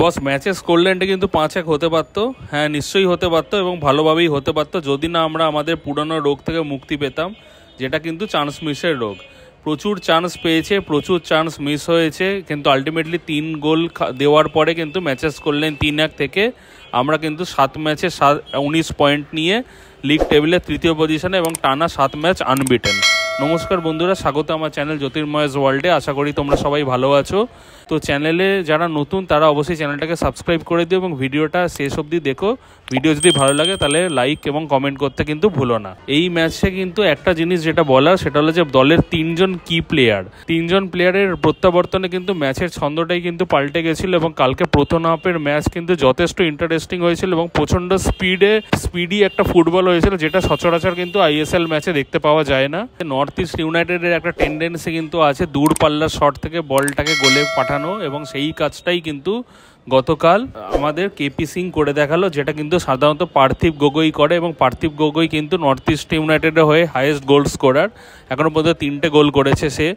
বস ম্যাচের স্কোরলাইনটা কিন্তু 5-1 হতে পারতো। হ্যাঁ, নিশ্চয়ই হতে পারতো এবং ভালোভাবেই হতে পারতো যদি না আমরা আমাদের পুরনো রোগ থেকে মুক্তি পেতাম, যেটা কিন্তু চান্স মিসের রোগ। প্রচুর চান্স পেয়েছে, প্রচুর চান্স মিস হয়েছে, কিন্তু আলটিমেটলি 3 গোল দেওয়ার পরে কিন্তু ম্যাচের স্কোরলাইন 3-1 থেকে আমরা কিন্তু 7 ম্যাচে 19 পয়েন্ট নিয়ে লিগ টেবিলে 3য় পজিশনে এবং টানা 7 ম্যাচ আনবিটেন। নমস্কার বন্ধুরা, স্বাগত আমার চ্যানেল জ্যোতির্ময় ওয়ার্ল্ডে। আশা করি তোমরা সবাই ভালো আছো। তো চ্যানেলে যারা নতুন তারা অবশ্যই চ্যানেলটাকে সাবস্ক্রাইব করে দিও এবং ভিডিওটা শেষ অবধি দেখো। ভিডিও যদি ভালো লাগে তাহলে লাইক এবং কমেন্ট করতে কিন্তু ভুলো না। এই ম্যাচে কিন্তু একটা জিনিস যেটা বলার সেটা হলো যে দলের 3 জন কি প্লেয়ার, 3 জন প্লেয়ারের প্রত্যাবর্তনে কিন্তু ম্যাচের ছন্দটাই কিন্তু পাল্টে গেছিলো এবং কালকে প্রথম হাফের ম্যাচ কিন্তু যথেষ্ট ইন্টারেস্টিং হয়েছিল এবং প্রচণ্ড স্পিডি একটা ফুটবল হয়েছিল, যেটা সচরাচর কিন্তু আইএসএল ম্যাচে দেখতে পাওয়া যায় না। নর্থ ইস্ট ইউনাইটেডের একটা টেন্ডেন্সি কিন্তু আছে দূরপাল্লার শট থেকে বলটাকে গোলে পাঠানো, এবং সেই কাজটাই কিন্তু গতকাল আমাদের কেপি সিং করে দেখালো, যেটা কিন্তু সাধারণত পার্থিব গগৈ করে, এবং পার্থিব গগৈ কিন্তু নর্থ ইস্ট ইউনাইটেডের হয়ে হাইয়েস্ট গোল স্কোরার। এখনও পর্যন্ত 3টে গোল করেছে সে,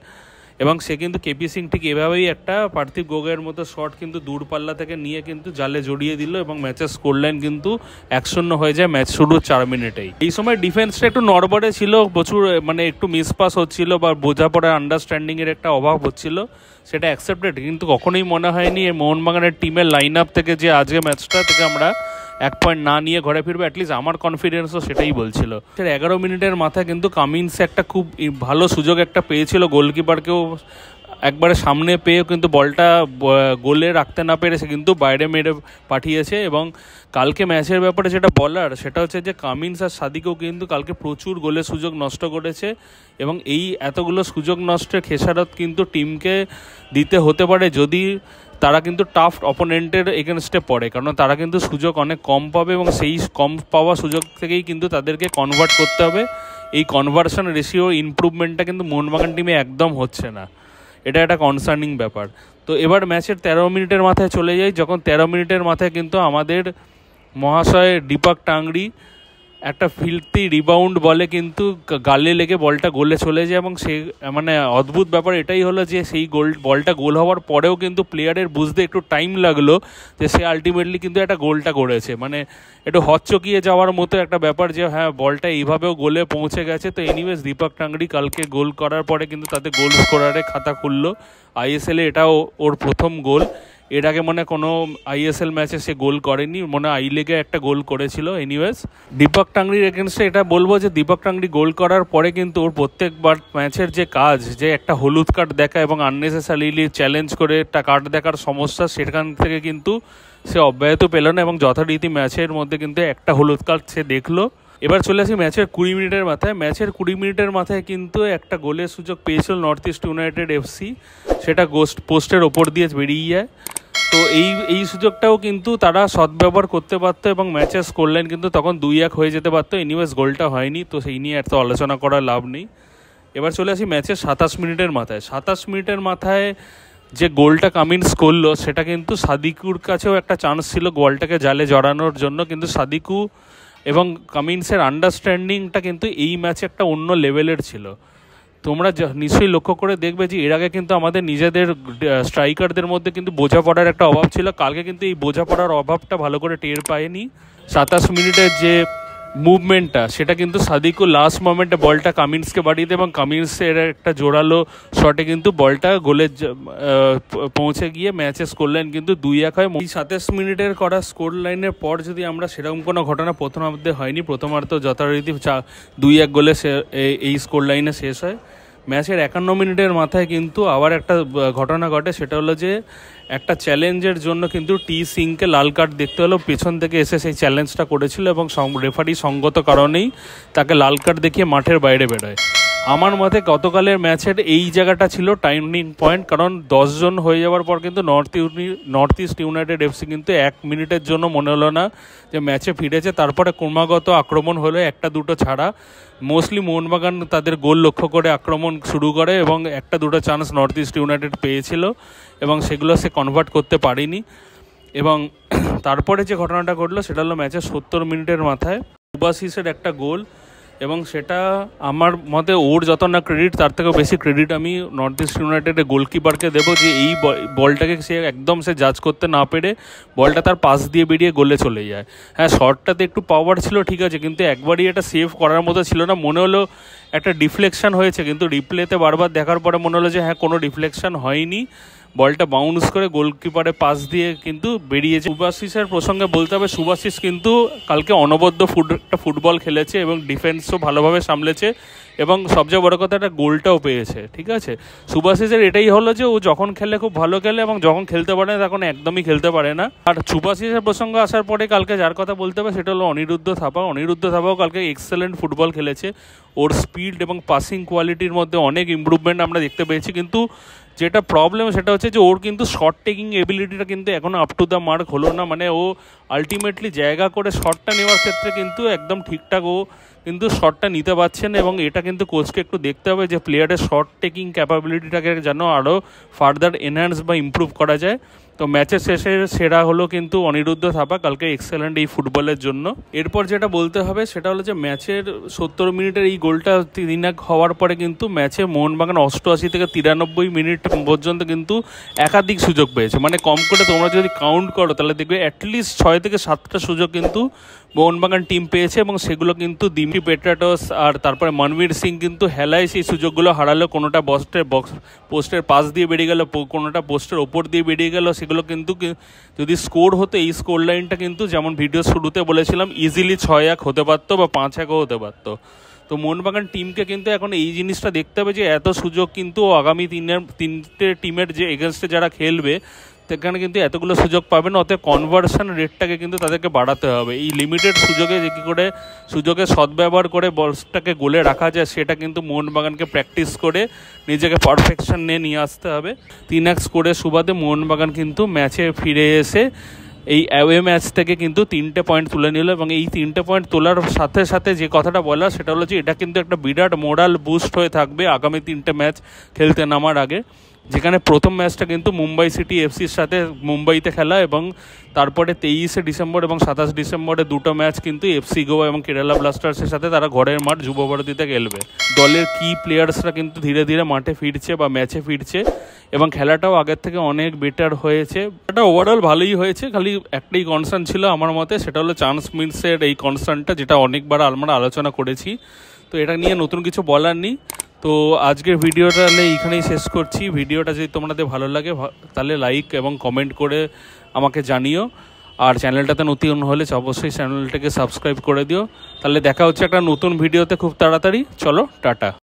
এবং সে কিন্তু কেপি সিং ঠিক এভাবেই একটা পার্থিব গগৈয়ের মতো শট কিন্তু দূরপাল্লা থেকে নিয়ে কিন্তু জালে জড়িয়ে দিল এবং ম্যাচের স্কোরলাইন কিন্তু 1-0 হয়ে যায় ম্যাচ শুরুর 4 মিনিটেই। এই সময় ডিফেন্সটা একটু নড়বড়ে ছিল, প্রচুর একটু মিসপাস হচ্ছিল বা বোঝাপড়ার আন্ডারস্ট্যান্ডিংয়ের একটা অভাব হচ্ছিল, সেটা অ্যাকসেপ্টেড। কিন্তু কখনোই মনে হয়নি মোহনবাগানের টিমের লাইন আপ থেকে যে আজকে ম্যাচটা থেকে আমরা 1 পয়েন্ট না নিয়ে ঘরে ফিরবে, অ্যাটলিস্ট আমার কনফিডেন্সও সেটাই বলছিল। 11 মিনিটের মাথায় কিন্তু কামিন্স একটা খুব ভালো সুযোগ একটা পেয়েছিল, গোলকিপারকেও একবারে সামনে পেয়েও কিন্তু বলটা গোলে রাখতে না পেরে সে কিন্তু বাইরে মেরে পাঠিয়েছে। এবং কালকে ম্যাচের ব্যাপারে যেটা বলার সেটা হচ্ছে যে কামিন্স আর সাদিকও কিন্তু কালকে প্রচুর গোলের সুযোগ নষ্ট করেছে, এবং এই এতগুলো সুযোগ নষ্টের খেসারত কিন্তু টিমকে দিতে হতে পারে যদি তারা কিন্তু টাফ অপোনেন্টের এগেনস্টে পড়ে, কারণ তারা কিন্তু সুযোগ অনেক কম পাবে এবং সেই কম পাওয়া সুযোগ থেকেই কিন্তু তাদেরকে কনভার্ট করতে হবে। এই কনভার্সন রেশিও ইমপ্রুভমেন্টটা কিন্তু মোহনবাগান টিমে একদম হচ্ছে না, এটা একটা কনসার্নিং ব্যাপার। তো এবার ম্যাচের 13 মিনিটের মাথায় চলে যাই, যখন 13 মিনিটের মাথায় কিন্তু আমাদের মহাশয় দীপক টাংরি একটা ফিল্থি রিবাউন্ড বলে কিন্তু গালে লেগে বলটা গোলে চলে যায়, এবং সে অদ্ভুত ব্যাপার এটাই হলো যে সেই বলটা গোল হওয়ার পরেও কিন্তু প্লেয়ারের বুঝতে একটু টাইম লাগলো যে সে আলটিমেটলি কিন্তু একটা গোলটা করেছে। একটু হচ্চকিয়ে যাওয়ার মতো একটা ব্যাপার যে হ্যাঁ, বলটা এইভাবেও গোলে পৌঁছে গেছে। তো এনিওয়েজ দীপক টাংরি কালকে গোল করার পরে কিন্তু তাদের গোল স্কোরারে খাতা খুললো আইএসএলে, এটাও ওর প্রথম গোল। এর আগে কোনো আইএসএল ম্যাচে সে গোল করেনি, আই লিগে একটা গোল করেছিল। এনিওয়েজ দীপক টাংরির এগেনস্টে এটা বলবো যে দীপক টাংরি গোল করার পরে কিন্তু ওর প্রত্যেকবার ম্যাচের যে কাজ, যে একটা হলুদ কার্ড দেখা এবং আননেসেসারিলি চ্যালেঞ্জ করে একটা কার্ড দেখার সমস্যা, সেখান থেকে কিন্তু সে অব্যাহত পেল না এবং যথারীতি ম্যাচের মধ্যে কিন্তু একটা হলুদ কার্ড সে দেখলো। এবার চলে আসি ম্যাচের 20 মিনিটের মাথায়। ম্যাচের 20 মিনিটের মাথায় কিন্তু একটা গোলের সুযোগ পেয়েছিল নর্থ ইস্ট ইউনাইটেড এফসি, সেটা পোস্টের ওপর দিয়ে বেরিয়ে যায়। তো এই সুযোগটাও কিন্তু তারা সদ্ব্যবহার করতে পারতো এবং ম্যাচের স্কোরলাইন কিন্তু তখন 2-1 হয়ে যেতে পারতো। এনিওয়েজ গোলটা হয়নি, তো সেই নিয়ে এত আলোচনা করার লাভ নেই। এবার চলে আসি ম্যাচের 27 মিনিটের মাথায়। 27 মিনিটের মাথায় যে গোলটা কামিন্স করলো সেটা কিন্তু সাদিকুর কাছেও একটা চান্স ছিল গোলটাকে জালে জড়ানোর জন্য, কিন্তু সাদিকু এবং কামিন্সের আন্ডারস্ট্যান্ডিংটা কিন্তু এই ম্যাচে একটা অন্য লেভেলের ছিল। তোমরা নিশ্চয়ই লক্ষ্য করে দেখবে যে এর আগে কিন্তু আমাদের নিজেদের স্ট্রাইকারদের মধ্যে কিন্তু বোঝাপড়ার একটা অভাব ছিল, কালকে কিন্তু এই বোঝাপড়ার অভাবটা ভালো করে টের পায়নি। 27 মিনিটের যে মুভমেন্টটা সেটা কিন্তু সাদিকু লাস্ট মোমেন্টে বলটা কামিন্সকে বাড়িয়ে দেয় এবং কামিন্সের একটা জোরালো শটে কিন্তু বলটা গোলে পৌঁছে গিয়ে ম্যাচের স্কোরলাইন কিন্তু 2-1 হয়। এই 27 মিনিটের করা স্কোরলাইনের পর যদি আমরা সেরকম কোনো ঘটনা প্রথমার্ধে হয়নি, প্রথমার্ধ যথারীতি 2-1 গোলে এই স্কোরলাইনে শেষ হয়। ম্যাচের 51 মিনিটের মাথায় কিন্তু আবার একটা ঘটনা ঘটে, সেটা হলো যে একটা চ্যালেঞ্জের জন্য কিন্তু টি সিংকে লাল কার্ড দেখতে হলো, পেছন থেকে এসে সেই চ্যালেঞ্জটা করেছিল এবং রেফারি সঙ্গত কারণেই তাকে লাল কার্ড দেখিয়ে মাঠের বাইরে বেরোয়। আমার মতে গতকালের ম্যাচের এই জায়গাটা ছিল টার্নিং পয়েন্ট, কারণ 10 জন হয়ে যাওয়ার পর কিন্তু নর্থ ইস্ট ইউনাইটেড এফসি কিন্তু 1 মিনিটের জন্য মনে হলো না যে ম্যাচে ফিরেছে। তারপরে ক্রমাগত আক্রমণ হলো, একটা দুটো ছাড়া মোস্টলি মোহনবাগান তাদের গোল লক্ষ্য করে আক্রমণ শুরু করে এবং একটা দুটো চান্স নর্থ ইস্ট ইউনাইটেড পেয়েছিল এবং সেগুলো সে কনভার্ট করতে পারেনি। এবং তারপরে যে ঘটনাটা ঘটলো সেটা হলো ম্যাচের 70 মিনিটের মাথায় সুভাশিসের একটা গোল, এবং সেটা আমার মতে ওর যত না ক্রেডিট তার থেকেও বেশি ক্রেডিট আমি নর্থ ইস্ট ইউনাইটেডের গোলকিপারকে দেবো, যে এই বলটাকে সে একদম জাজ করতে না পেরে বলটা তার পাশ দিয়ে বেরিয়ে গোলে চলে যায়। হ্যাঁ, শটটাতে একটু পাওয়ার ছিল ঠিক আছে, কিন্তু একবারই এটা সেভ করার মতো ছিল না। মনে হলো একটা ডিফ্লেকশন হয়েছে, কিন্তু রিপ্লেতে বারবার দেখার পরে মনে হলো যে হ্যাঁ কোনো ডিফ্লেকশন হয়নি, বলটা বাউন্স করে গোলকিপারের পাশ দিয়ে কিন্তু বেরিয়েছে। শুভাশিসের প্রসঙ্গে বলতে হবে, শুভাশিস কিন্তু কালকে অনবদ্য একটা ফুটবল খেলেছে এবং ডিফেন্সও ভালোভাবে সামলেছে এবং সবচেয়ে বড় কথা একটা গোলটাও পেয়েছে। ঠিক আছে, শুভাশিসের এটাই হলো যে ও যখন খেলে খুব ভালো খেলে এবং যখন খেলতে পারে না তখন একদমই খেলতে পারে না। আর শুভাশিসের প্রসঙ্গে আসার পরে কালকে যার কথা বলতে হবে সেটা হলো অনিরুদ্ধ থাপা। অনিরুদ্ধ থাপাও কালকে এক্সেলেন্ট ফুটবল খেলেছে। ওর স্পিড এবং পাসিং কোয়ালিটির মধ্যে অনেক ইমপ্রুভমেন্ট আমরা দেখতে পেয়েছি, কিন্তু যেটা প্রবলেম সেটা হচ্ছে যে ওর কিন্তু শট টেকিং এবিলিটিটা কিন্তু এখনও আপ টু দ্য মার্ক হলো না। মানে ও আলটিমেটলি জায়গা করে শটটা নেওয়ার ক্ষেত্রে কিন্তু একদম ঠিকঠাক ও কিন্তু শটটা নিতে পারছেন, এবং এটা কিন্তু কোচকে একটু দেখতে হবে যে প্লেয়ারের শট টেকিং ক্যাপাবিলিটিটাকে যেন আরও ফার্দার এনহ্যান্স বা ইমপ্রুভ করা যায়। তো ম্যাচের শেষে সেরা হলো কিন্তু অনিরুদ্ধ থাপা, কালকে এক্সেলেন্ট এই ফুটবলের জন্য। এরপর যেটা বলতে হবে সেটা হলো যে ম্যাচের 70 মিনিটের এই গোলটা 3-1 হওয়ার পরে কিন্তু ম্যাচে মোহনবাগান 88 থেকে 93 মিনিট পর্যন্ত কিন্তু একাধিক সুযোগ পেয়েছে। মানে কম করে তোমরা যদি কাউন্ট করো তাহলে দেখবে অ্যাটলিস্ট 6 থেকে 7টা সুযোগ কিন্তু মোহনবাগান টিম পেয়েছে, এবং সেগুলো কিন্তু দিমি পেট্রাটস আর তারপরে মনবীর সিং কিন্তু হেলায় সেই সুযোগগুলো হারালো। কোনোটা পোস্টের পাশ দিয়ে বেরিয়ে গেল, কোনোটা পোস্টের ওপর দিয়ে বেরিয়ে গেল। সেগুলো কিন্তু যদি স্কোর হতো, এই স্কোর লাইনটা কিন্তু যেমন ভিডিও শুরুতে বলেছিলাম ইজিলি 6-1 হতে পারতো বা 5-1ও হতে পারতো। তো মোহনবাগান টিমকে কিন্তু এখন এই জিনিসটা দেখতে হবে যে এত সুযোগ কিন্তু আগামী তিনটে টিমের যে এগেনস্টে যারা খেলবে সেখানে কিন্তু এতগুলো সুযোগ পাবে না। অতএব কনভার্সন রেটটাকে কিন্তু তাদেরকে বাড়াতে হবে। এই লিমিটেড সুযোগে যে কী করে সুযোগের সদ্ব্যবহার করে বলটাকে গোলে রাখা যায় সেটা কিন্তু মোহনবাগানকে প্র্যাকটিস করে নিজেকে পারফেকশন নিয়ে আসতে হবে। 3-1 স্কোরের সুবাদে মোহনবাগান কিন্তু ম্যাচে ফিরে এসে এই অ্যাওয়ে ম্যাচ থেকে কিন্তু 3টে পয়েন্ট তুলে নিল, এবং এই 3টে পয়েন্ট তোলার সাথে সাথে যে কথাটা বলা সেটা হলো যে এটা কিন্তু একটা বিরাট মোরাল বুস্ট হয়ে থাকবে আগামী 3টে ম্যাচ খেলতে নামার আগে, যেখানে প্রথম ম্যাচটা কিন্তু মুম্বাই সিটি এফসির সাথে মুম্বাইতে খেলা, এবং তারপরে 23শে ডিসেম্বর এবং 27 ডিসেম্বরে দুটো ম্যাচ কিন্তু এফসি গোয়া এবং কেরালা ব্লাস্টার্সের সাথে তারা ঘরের মাঠ যুবভারতীতে খেলবে। দলের কি প্লেয়ার্সরা কিন্তু ধীরে ধীরে মাঠে ফিরছে বা ম্যাচে ফিরছে, এবং খেলাটাও আগের থেকে অনেক বেটার হয়েছে। এটা ওভারঅল ভালোই হয়েছে, খালি একটাই কনসার্ন ছিল আমার মতে, সেটা হলো চান্স মিন্সের এই কনসার্নটা, যেটা অনেকবার আমরা আলোচনা করেছি। তো এটা নিয়ে নতুন কিছু বলার নেই। তো আজকের ভিডিওটা এইখানেই শেষ করছি। ভিডিওটা যদি তোমাদের ভালো লাগে তাহলে লাইক এবং কমেন্ট করে আমাকে জানিও, আর চ্যানেলটাতে নতুন হলে অবশ্যই চ্যানেলটাকে সাবস্ক্রাইব করে দিও। তাহলে দেখা হচ্ছে একটা নতুন ভিডিওতে খুব তাড়াতাড়ি। চলো, টাটা।